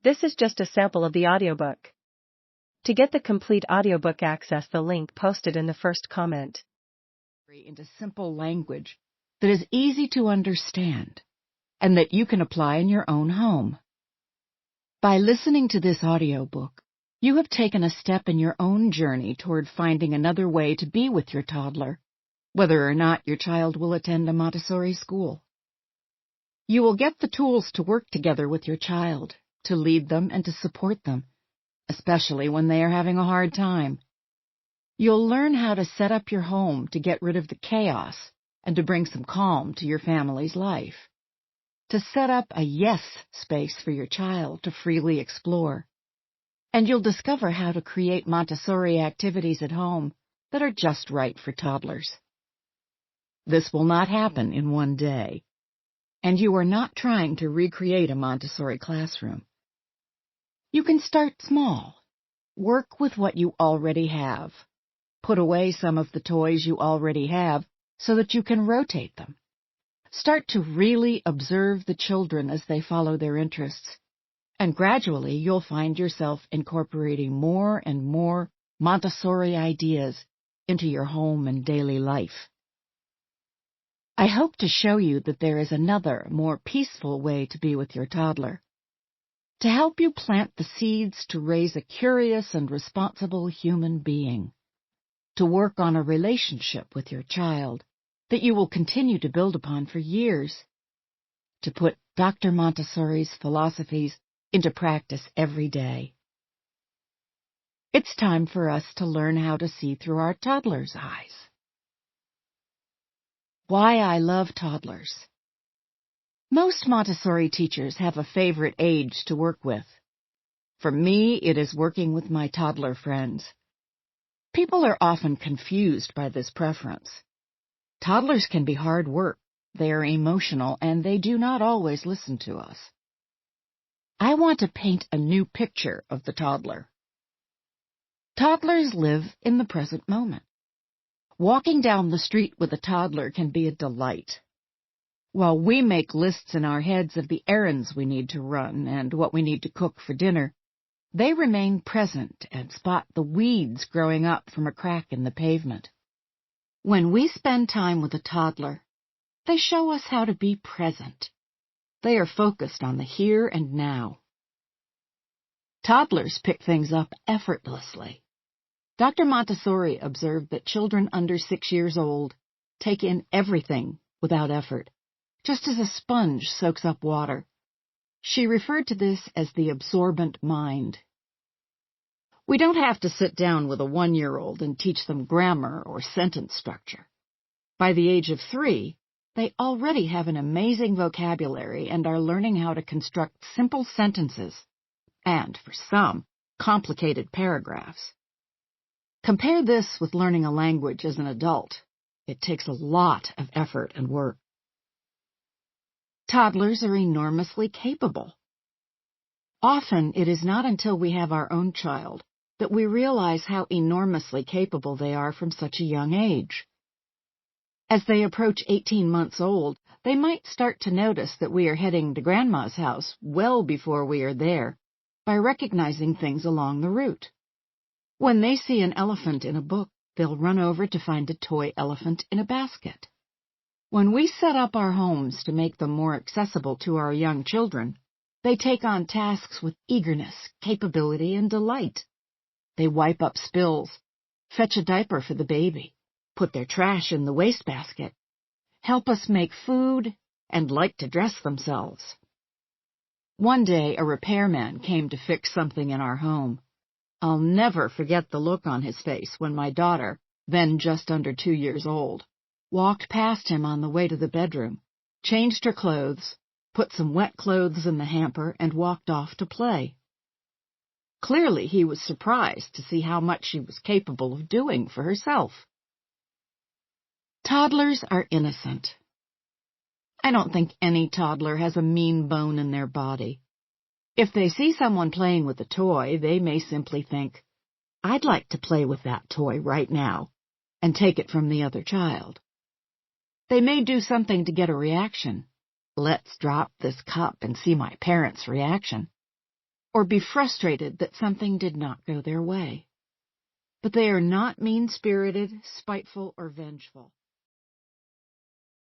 This is just a sample of the audiobook. To get the complete audiobook, access the link posted in the first comment. Into simple language that is easy to understand and that you can apply in your own home. By listening to this audiobook, you have taken a step in your own journey toward finding another way to be with your toddler, whether or not your child will attend a Montessori school. You will get the tools to work together with your child, to lead them and to support them, especially when they are having a hard time. You'll learn how to set up your home to get rid of the chaos and to bring some calm to your family's life. To set up a yes space for your child to freely explore. And you'll discover how to create Montessori activities at home that are just right for toddlers. This will not happen in one day, and you are not trying to recreate a Montessori classroom. You can start small. Work with what you already have. Put away some of the toys you already have so that you can rotate them. Start to really observe the children as they follow their interests, and gradually you'll find yourself incorporating more and more Montessori ideas into your home and daily life. I hope to show you that there is another, more peaceful way to be with your toddler. To help you plant the seeds to raise a curious and responsible human being. To work on a relationship with your child that you will continue to build upon for years. To put Dr. Montessori's philosophies into practice every day. It's time for us to learn how to see through our toddlers' eyes. Why I love toddlers. Most Montessori teachers have a favorite age to work with. For me, it is working with my toddler friends. People are often confused by this preference. Toddlers can be hard work, they are emotional, and they do not always listen to us. I want to paint a new picture of the toddler. Toddlers live in the present moment. Walking down the street with a toddler can be a delight. While we make lists in our heads of the errands we need to run and what we need to cook for dinner, they remain present and spot the weeds growing up from a crack in the pavement. When we spend time with a toddler, they show us how to be present. They are focused on the here and now. Toddlers pick things up effortlessly. Dr. Montessori observed that children under 6 years old take in everything without effort, just as a sponge soaks up water. She referred to this as the absorbent mind. We don't have to sit down with a 1-year-old and teach them grammar or sentence structure. By the age of 3, they already have an amazing vocabulary and are learning how to construct simple sentences, and, for some, complicated paragraphs. Compare this with learning a language as an adult. It takes a lot of effort and work. Toddlers are enormously capable. Often, it is not until we have our own child that we realize how enormously capable they are from such a young age. As they approach 18 months old, they might start to notice that we are heading to Grandma's house well before we are there by recognizing things along the route. When they see an elephant in a book, they'll run over to find a toy elephant in a basket. When we set up our homes to make them more accessible to our young children, they take on tasks with eagerness, capability, and delight. They wipe up spills, fetch a diaper for the baby, put their trash in the wastebasket, help us make food, and like to dress themselves. One day, a repairman came to fix something in our home. I'll never forget the look on his face when my daughter, then just under 2 years old, walked past him on the way to the bedroom, changed her clothes, put some wet clothes in the hamper, and walked off to play. Clearly, he was surprised to see how much she was capable of doing for herself. Toddlers are innocent. I don't think any toddler has a mean bone in their body. If they see someone playing with a toy, they may simply think, I'd like to play with that toy right now, and take it from the other child. They may do something to get a reaction. Let's drop this cup and see my parents' reaction. or be frustrated that something did not go their way. But they are not mean-spirited, spiteful, or vengeful.